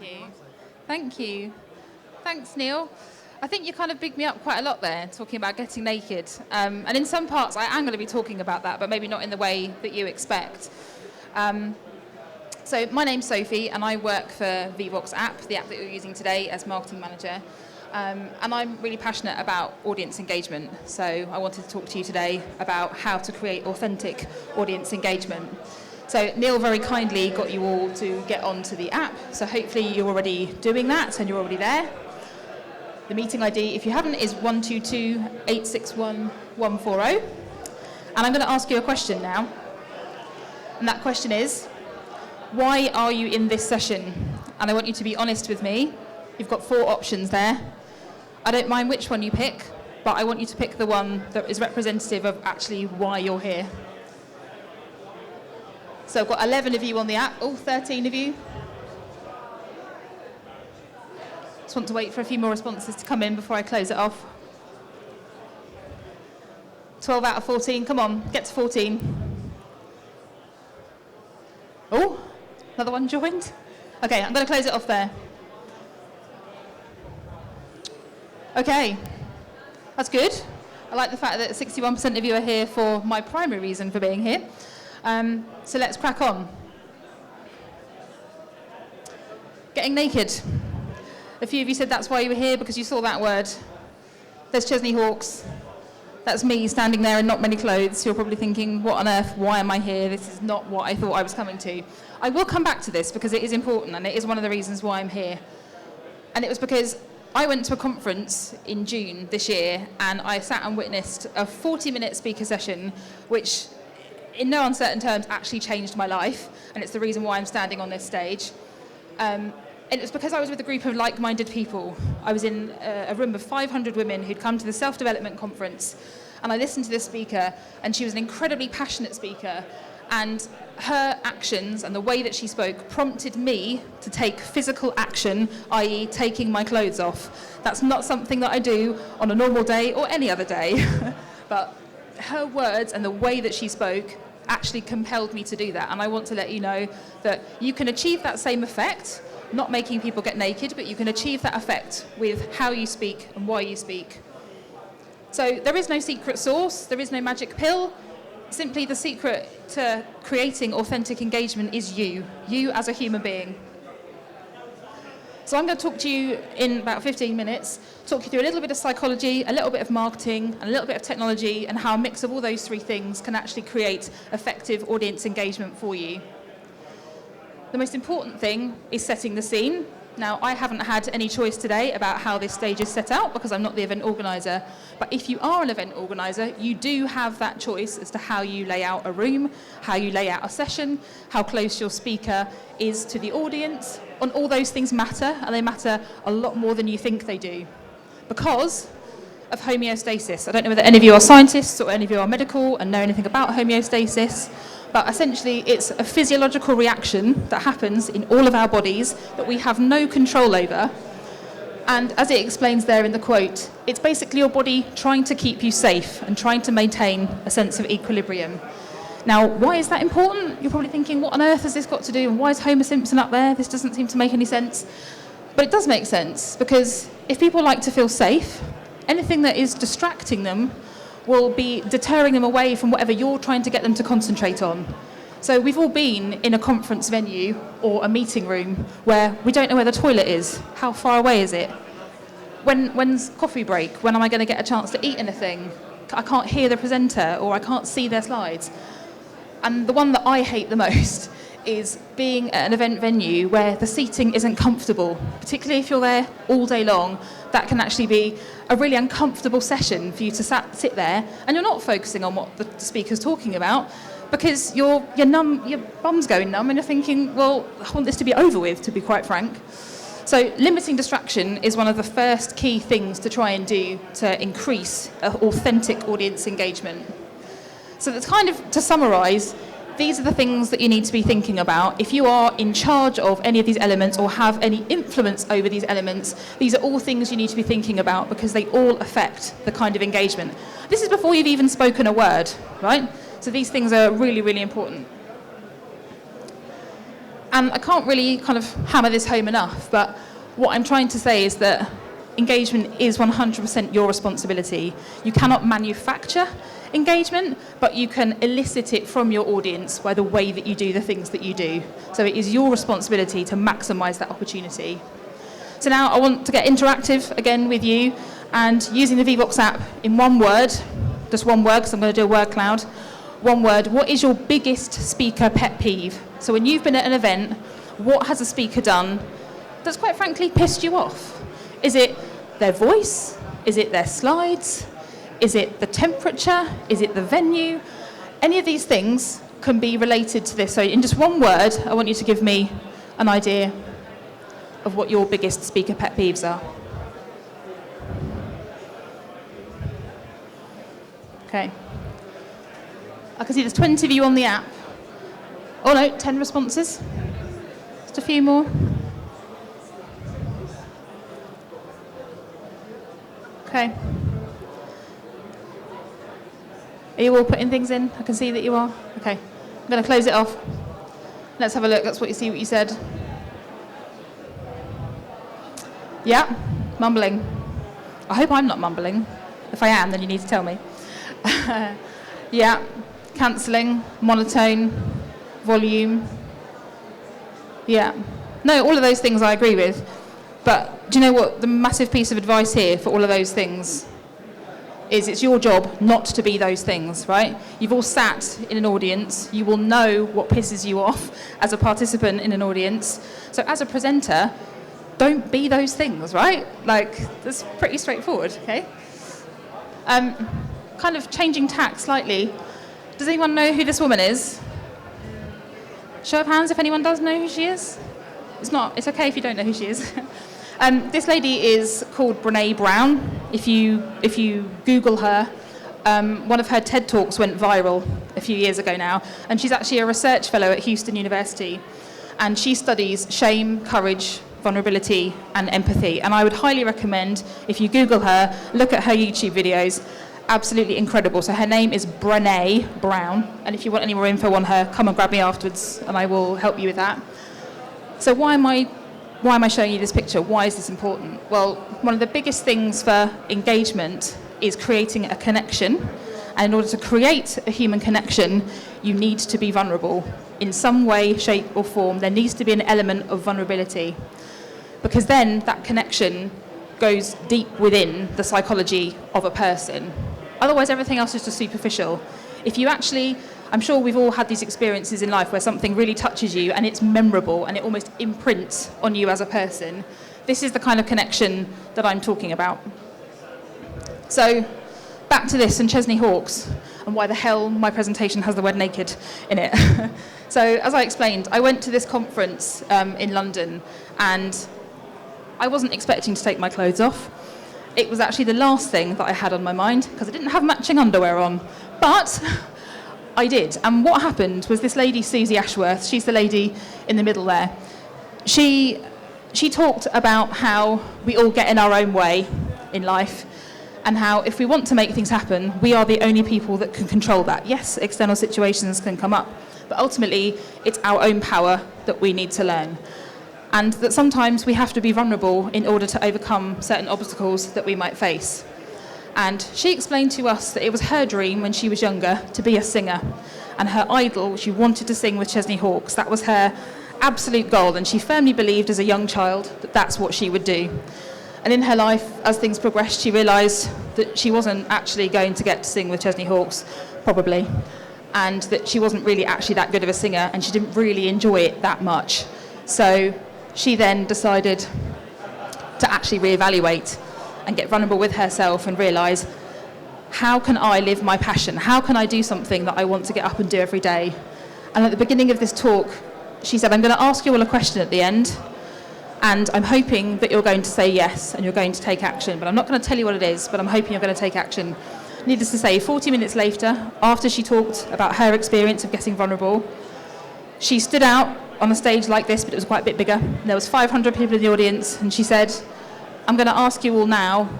you. Thank you. Thanks, Neil. I think you kind of bigged me up quite a lot there, talking about getting naked. And in some parts, I am going to be talking about that, but maybe not in the way that you expect. So my name's Sophie, and I work for Vevox app, the app that you're using today, as marketing manager. And I'm really passionate about audience engagement. So I wanted to talk to you today about how to create authentic audience engagement. So Neil very kindly got you all to get onto the app. So hopefully you're already doing that and you're already there. The meeting ID, if you haven't, is 122-861-140. And I'm going to ask you a question now. And that question is, why are you in this session? And I want you to be honest with me. You've got 4 options there. I don't mind which one you pick, but I want you to pick the one that is representative of actually why you're here. So I've got 11 of you on the app. Oh, 13 of you. Just want to wait for a few more responses to come in before I close it off. 12 out of 14. Come on, get to 14. Oh, another one joined. Okay, I'm going to close it off there. Okay, that's good. I like the fact that 61% of you are here for my primary reason for being here. So let's crack on. Getting naked. A few of you said that's why you were here, because you saw that word. There's Chesney Hawkes. That's me standing there in not many clothes. You're probably thinking, what on earth, why am I here? This is not what I thought I was coming to. I will come back to this because it is important, and it is one of the reasons why I'm here. And it was because I went to a conference in June this year, and I sat and witnessed a 40-minute speaker session, which in no uncertain terms actually changed my life, and it's the reason why I'm standing on this stage. And it was because I was with a group of like-minded people. I was in a room of 500 women who'd come to the self-development conference, and I listened to this speaker, and she was an incredibly passionate speaker, and her actions and the way that she spoke prompted me to take physical action, i.e. taking my clothes off. That's not something that I do on a normal day or any other day, but her words and the way that she spoke actually compelled me to do that. And I want to let you know that you can achieve that same effect, not making people get naked, but you can achieve that effect with how you speak and why you speak. So there is no secret sauce, there is no magic pill. Simply the secret to creating authentic engagement is you as a human being. So I'm going to talk to you in about 15 minutes, talk you through a little bit of psychology, a little bit of marketing, and a little bit of technology, and how a mix of all those 3 things can actually create effective audience engagement for you. The most important thing is setting the scene. Now, I haven't had any choice today about how this stage is set out because I'm not the event organizer. But if you are an event organizer, you do have that choice as to how you lay out a room, how you lay out a session, how close your speaker is to the audience. And all those things matter, and they matter a lot more than you think they do because of homeostasis. I don't know whether any of you are scientists or any of you are medical and know anything about homeostasis. But essentially, it's a physiological reaction that happens in all of our bodies that we have no control over. And as it explains there in the quote, it's basically your body trying to keep you safe and trying to maintain a sense of equilibrium. Now, why is that important? You're probably thinking, what on earth has this got to do? And why is Homer Simpson up there? This doesn't seem to make any sense. But it does make sense, because if people like to feel safe, anything that is distracting them will be deterring them away from whatever you're trying to get them to concentrate on. So we've all been in a conference venue or a meeting room where we don't know where the toilet is. How far away is it? When's coffee break? When am I going to get a chance to eat anything? I can't hear the presenter or I can't see their slides. And the one that I hate the most is being at an event venue where the seating isn't comfortable, particularly if you're there all day long. That can actually be a really uncomfortable session for you to sit there, and you're not focusing on what the speaker's talking about because you're numb, your bum's going numb, and you're thinking, well, I want this to be over with, to be quite frank. So limiting distraction is one of the first key things to try and do to increase authentic audience engagement. So that's kind of, to summarise, these are the things that you need to be thinking about. If you are in charge of any of these elements or have any influence over these elements, these are all things you need to be thinking about because they all affect the kind of engagement. This is before you've even spoken a word, right? So these things are really, really important. And I can't really kind of hammer this home enough, but what I'm trying to say is that engagement is 100% your responsibility. You cannot manufacture engagement, but you can elicit it from your audience by the way that you do the things that you do. So it is your responsibility to maximise that opportunity. So now I want to get interactive again with you, and using the Vevox app in one word, just one word, because I'm going to do a word cloud. One word, what is your biggest speaker pet peeve? So when you've been at an event, what has a speaker done that's quite frankly pissed you off? Is it their voice? Is it their slides? Is it the temperature? Is it the venue? Any of these things can be related to this. So in just one word, I want you to give me an idea of what your biggest speaker pet peeves are. Okay. I can see there's 20 of you on the app. Oh no, 10 responses. Just a few more. Okay. Are you all putting things in? I can see that you are. Okay. I'm going to close it off. Let's have a look. That's what you said. Yeah, mumbling. I hope I'm not mumbling. If I am, then you need to tell me. Yeah, cancelling, monotone, volume. Yeah. No, all of those things I agree with. But do you know what the massive piece of advice here for all of those things is? It's your job not to be those things, right? You've all sat in an audience. You will know what pisses you off as a participant in an audience. So as a presenter, don't be those things, right? Like, that's pretty straightforward, okay? Kind of changing tack slightly. Does anyone know who this woman is? Show of hands if anyone does know who she is. It's okay if you don't know who she is. This lady is called Brené Brown. If you Google her, one of her TED Talks went viral a few years ago now, and she's actually a research fellow at Houston University, and she studies shame, courage, vulnerability, and empathy. And I would highly recommend, if you Google her, look at her YouTube videos. Absolutely incredible. So her name is Brené Brown, and if you want any more info on her, come and grab me afterwards, and I will help you with that. So why am I showing you this picture? Why is this important? Well, one of the biggest things for engagement is creating a connection. And in order to create a human connection, you need to be vulnerable. In some way, shape, or form, there needs to be an element of vulnerability. Because then that connection goes deep within the psychology of a person. Otherwise, everything else is just superficial. If you actually, I'm sure we've all had these experiences in life where something really touches you and it's memorable and it almost imprints on you as a person. This is the kind of connection that I'm talking about. So, back to this and Chesney Hawkes and why the hell my presentation has the word naked in it. So, as I explained, I went to this conference in London, and I wasn't expecting to take my clothes off. It was actually the last thing that I had on my mind because I didn't have matching underwear on. But I did. And what happened was this lady, Susie Ashworth, she's the lady in the middle there. She talked about how we all get in our own way in life, and how if we want to make things happen, we are the only people that can control that. Yes, external situations can come up, but ultimately it's our own power that we need to learn. And that sometimes we have to be vulnerable in order to overcome certain obstacles that we might face. And she explained to us that it was her dream when she was younger to be a singer. And her idol, she wanted to sing with Chesney Hawkes. That was her absolute goal, and she firmly believed as a young child that that's what she would do. And in her life, as things progressed, she realised that she wasn't actually going to get to sing with Chesney Hawkes, probably, and that she wasn't really actually that good of a singer, and she didn't really enjoy it that much. So she then decided to actually reevaluate and get vulnerable with herself and realise, how can I live my passion? How can I do something that I want to get up and do every day? And at the beginning of this talk, she said, I'm going to ask you all a question at the end, and I'm hoping that you're going to say yes and you're going to take action. But I'm not going to tell you what it is, but I'm hoping you're going to take action. Needless to say, 40 minutes later, after she talked about her experience of getting vulnerable, she stood out on a stage like this, but it was quite a bit bigger. There was 500 people in the audience, and she said, I'm going to ask you all now,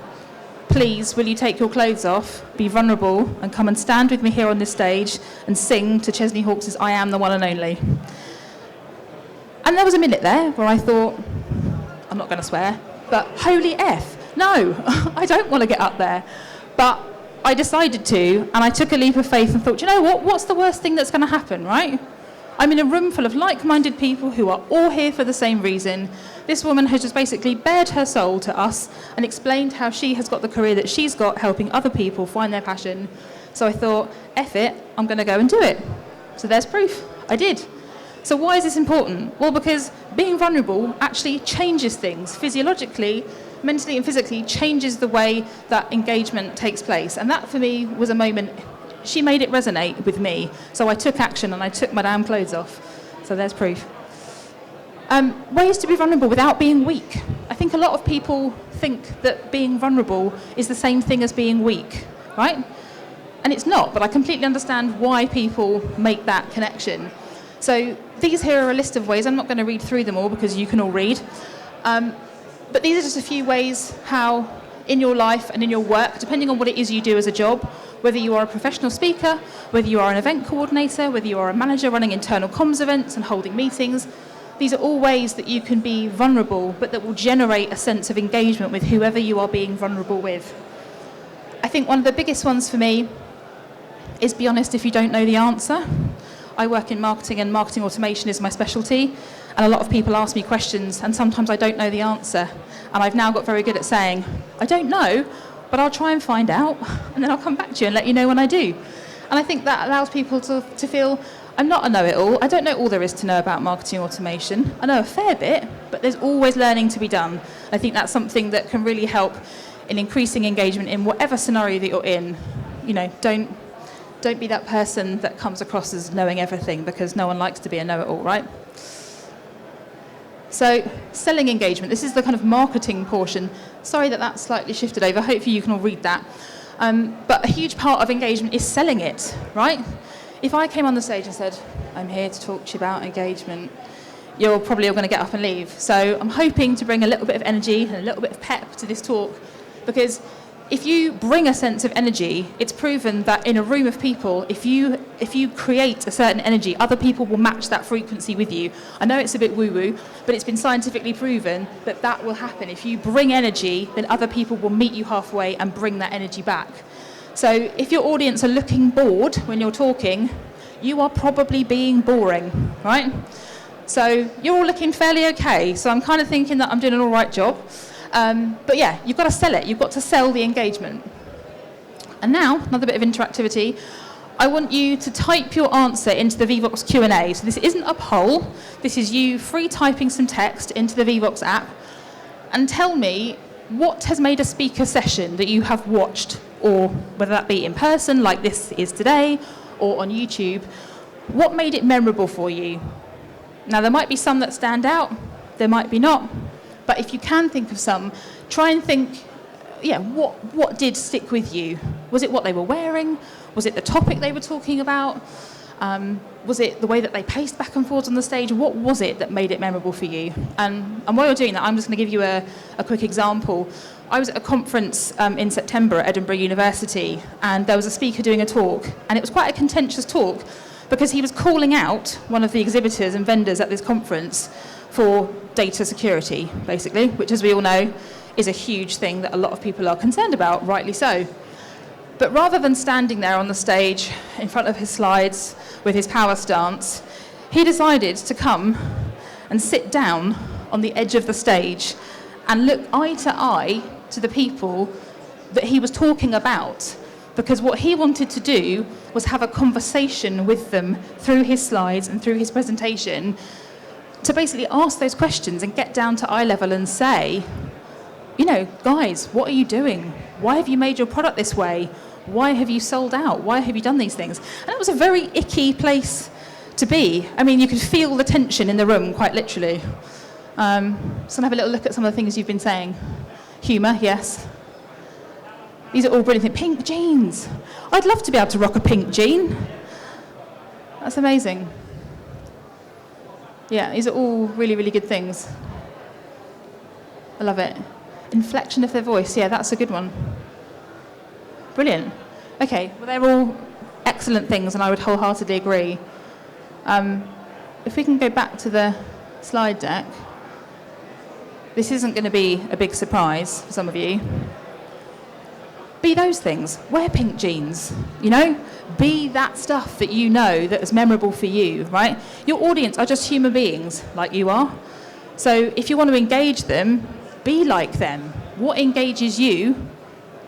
please, will you take your clothes off, be vulnerable, and come and stand with me here on this stage and sing to Chesney Hawkes' I Am the One and Only. And there was a minute there where I thought, I'm not going to swear, but holy F, no, I don't want to get up there. But I decided to, and I took a leap of faith and thought, do you know what? What's the worst thing that's going to happen, right? I'm in a room full of like-minded people who are all here for the same reason. This woman has just basically bared her soul to us and explained how she has got the career that she's got, helping other people find their passion. So I thought, F it, I'm going to go and do it. So there's proof. I did. So why is this important? Well, because being vulnerable actually changes things physiologically, mentally and physically, changes the way that engagement takes place. And that for me was a moment, she made it resonate with me. So I took action and I took my damn clothes off. So there's proof. Ways to be vulnerable without being weak. I think a lot of people think that being vulnerable is the same thing as being weak, right? And it's not, but I completely understand why people make that connection. So these here are a list of ways. I'm not going to read through them all because you can all read. But these are just a few ways how in your life and in your work, depending on what it is you do as a job, whether you are a professional speaker, whether you are an event coordinator, whether you are a manager running internal comms events and holding meetings, these are all ways that you can be vulnerable, but that will generate a sense of engagement with whoever you are being vulnerable with. I think one of the biggest ones for me is be honest if you don't know the answer. I work in marketing and marketing automation is my specialty, and a lot of people ask me questions and sometimes I don't know the answer. And I've now got very good at saying, I don't know, but I'll try and find out and then I'll come back to you and let you know when I do. And I think that allows people to feel, I'm not a know-it-all. I don't know all there is to know about marketing automation. I know a fair bit, but there's always learning to be done. I think that's something that can really help in increasing engagement in whatever scenario that you're in. You know, don't be that person that comes across as knowing everything, because no one likes to be a know-it-all, right? So, selling engagement. This is the kind of marketing portion. Sorry that that's slightly shifted over. Hopefully you can all read that. But a huge part of engagement is selling it, right? If I came on the stage and said, I'm here to talk to you about engagement, you're probably all going to get up and leave. So I'm hoping to bring a little bit of energy and a little bit of pep to this talk, because if you bring a sense of energy, it's proven that in a room of people, if you create a certain energy, other people will match that frequency with you. I know it's a bit woo-woo, but it's been scientifically proven that that will happen. If you bring energy, then other people will meet you halfway and bring that energy back. So if your audience are looking bored when you're talking, you are probably being boring, right? So you're all looking fairly okay. So I'm kind of thinking that I'm doing an all right job. But yeah, you've got to sell it. You've got to sell the engagement. And now, another bit of interactivity. I want you to type your answer into the Vevox Q&A. So this isn't a poll. This is you free typing some text into the Vevox app. And tell me what has made a speaker session that you have watched, or whether that be in person, like this is today, or on YouTube, what made it memorable for you? Now, there might be some that stand out. There might be not. But if you can think of some, try and think, what did stick with you? Was it what they were wearing? Was it the topic they were talking about? Was it the way that they paced back and forth on the stage? What was it that made it memorable for you? And while you're doing that, I'm just going to give you a quick example. I was at a conference in September at Edinburgh University, and there was a speaker doing a talk, and it was quite a contentious talk because he was calling out one of the exhibitors and vendors at this conference for data security, basically, which, as we all know, is a huge thing that a lot of people are concerned about, rightly so. But rather than standing there on the stage in front of his slides with his power stance, he decided to come and sit down on the edge of the stage and look eye to eye to the people that he was talking about, because what he wanted to do was have a conversation with them through his slides and through his presentation, to basically ask those questions and get down to eye level and say, you know, guys, what are you doing? Why have you made your product this way? Why have you sold out? Why have you done these things? And it was a very icky place to be. I mean, you could feel the tension in the room, quite literally. So I'm going to have a little look at some of the things you've been saying. Humour, yes. These are all brilliant. Pink jeans. I'd love to be able to rock a pink jean. That's amazing. Yeah, these are all really, really good things. I love it. Inflection of their voice. Yeah, that's a good one. Brilliant. Okay, well, they're all excellent things, and I would wholeheartedly agree. If we can go back to the slide deck, this isn't going to be a big surprise for some of you. Be those things. Wear pink jeans, Be that stuff that you know that is memorable for you, right? Your audience are just human beings like you are. So if you want to engage them, be like them. What engages you,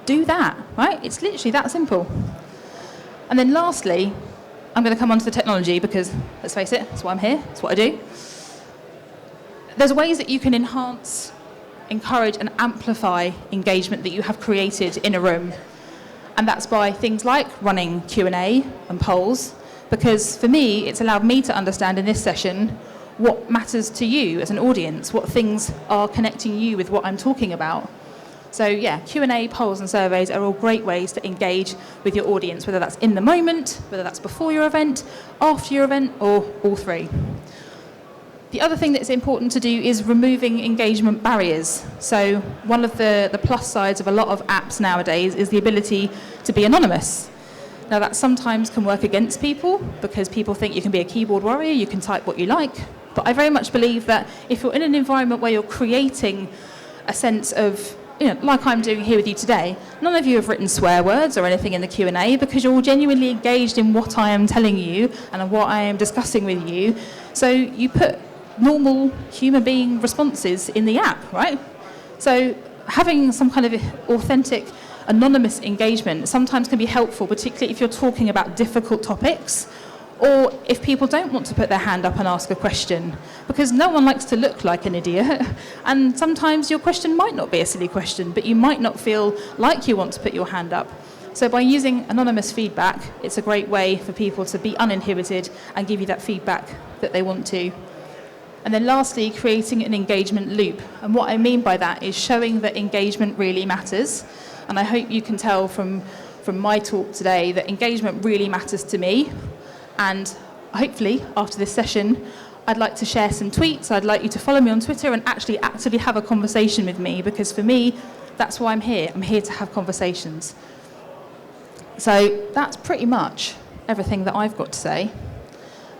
do that, right? It's literally that simple. And then lastly, I'm going to come on to the technology because, let's face it, that's why I'm here, that's what I do. There's ways that you can enhance, encourage and amplify engagement that you have created in a room. And that's by things like running Q&A and polls, because for me, it's allowed me to understand in this session what matters to you as an audience, what things are connecting you with what I'm talking about. So yeah, Q&A, polls and surveys are all great ways to engage with your audience, whether that's in the moment, whether that's before your event, after your event, or all three. The other thing that's important to do is removing engagement barriers. So one of the plus sides of a lot of apps nowadays is the ability to be anonymous. Now that sometimes can work against people because people think you can be a keyboard warrior, you can type what you like. But I very much believe that if you're in an environment where you're creating a sense of, like I'm doing here with you today, none of you have written swear words or anything in the Q&A because you're all genuinely engaged in what I am telling you and what I am discussing with you. So you put normal human being responses in the app, right? So having some kind of authentic, anonymous engagement sometimes can be helpful, particularly if you're talking about difficult topics or if people don't want to put their hand up and ask a question, because no one likes to look like an idiot. And sometimes your question might not be a silly question, but you might not feel like you want to put your hand up. So by using anonymous feedback, it's a great way for people to be uninhibited and give you that feedback that they want to. And then lastly, creating an engagement loop. And what I mean by that is showing that engagement really matters. And I hope you can tell from my talk today that engagement really matters to me. And hopefully, after this session, I'd like to share some tweets. I'd like you to follow me on Twitter and actually actively have a conversation with me, because for me, that's why I'm here. I'm here to have conversations. So that's pretty much everything that I've got to say.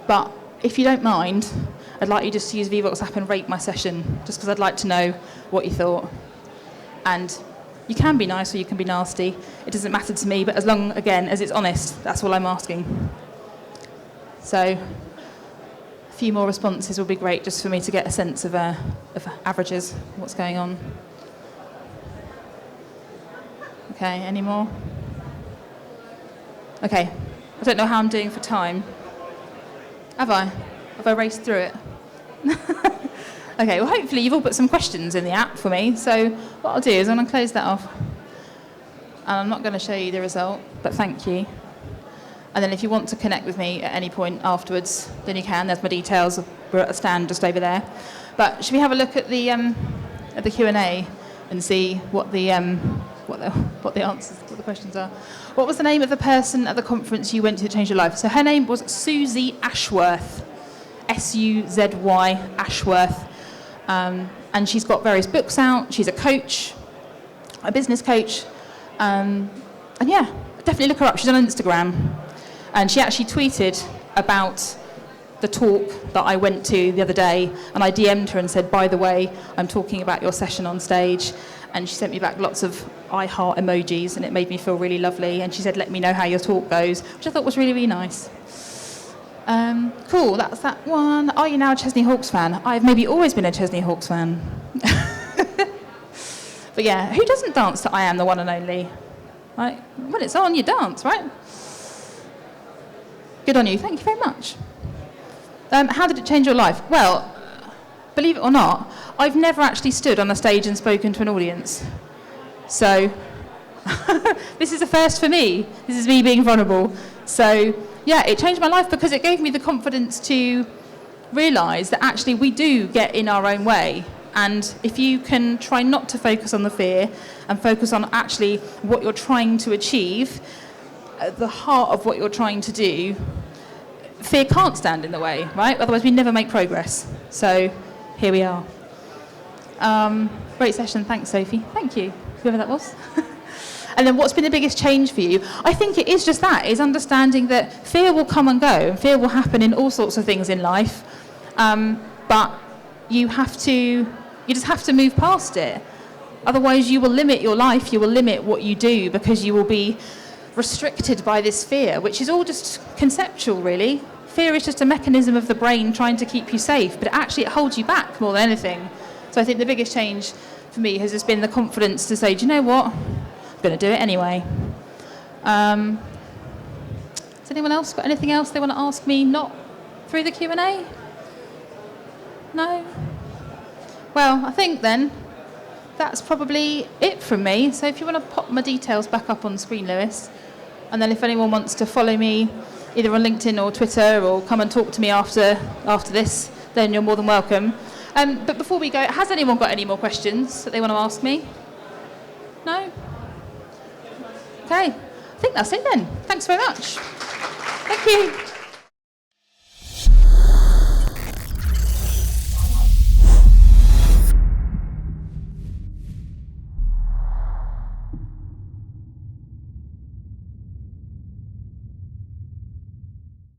But if you don't mind, I'd like you just to use Vevox app and rate my session, just because I'd like to know what you thought. And you can be nice or you can be nasty. It doesn't matter to me, but as long, again, as it's honest, that's all I'm asking. So a few more responses will be great, just for me to get a sense of averages, what's going on. Okay, any more? Okay, I don't know how I'm doing for time. Have I raced through it? Okay, well hopefully you've all put some questions in the app for me, so what I'll do is I'm going to close that off. And I'm not going to show you the result, but thank you. And then if you want to connect with me at any point afterwards, then you can. There's my details. We're at a stand just over there. But should we have a look at the Q&A and see what the answers, what the questions are? What was the name of the person at the conference you went to that changed your life? So her name was Suzy Ashworth, S-U-Z-Y, Ashworth. And she's got various books out. She's a coach, a business coach. And yeah, definitely look her up. She's on Instagram. And she actually tweeted about the talk that I went to the other day, and I DM'd her and said, by the way, I'm talking about your session on stage. And she sent me back lots of I heart emojis, and it made me feel really lovely. And she said, let me know how your talk goes, which I thought was really, really nice. Cool, that's that one. Are you now a Chesney Hawkes fan? I've maybe always been a Chesney Hawkes fan. But yeah, who doesn't dance to I Am the One and Only? Right? When it's on, you dance, right? Good on you. Thank you very much. How did it change your life? Well, believe it or not, I've never actually stood on a stage and spoken to an audience. So this is a first for me. This is me being vulnerable. So yeah, it changed my life because it gave me the confidence to realise that actually we do get in our own way. And if you can try not to focus on the fear and focus on actually what you're trying to achieve, at the heart of what you're trying to do, fear can't stand in the way, right? Otherwise we never make progress. So here we are. Great session. Thanks, Sophie. Thank you, whoever that was. And then what's been the biggest change for you? I think it is just that, is understanding that fear will come and go, and fear will happen in all sorts of things in life. But you just have to move past it. Otherwise, you will limit your life, you will limit what you do, because you will be restricted by this fear, which is all just conceptual, really. Fear is just a mechanism of the brain trying to keep you safe, but actually it holds you back more than anything. So I think the biggest change for me has just been the confidence to say, do you know what? I'm going to do it anyway. Has anyone else got anything else they want to ask me, not through the Q&A? No? Well, I think then that's probably it from me. So if you want to pop my details back up on screen, Lewis, and then if anyone wants to follow me either on LinkedIn or Twitter, or come and talk to me after this, then you're more than welcome. But before we go, has anyone got any more questions that they want to ask me? No? Okay, I think that's it then. Thanks very much. Thank you.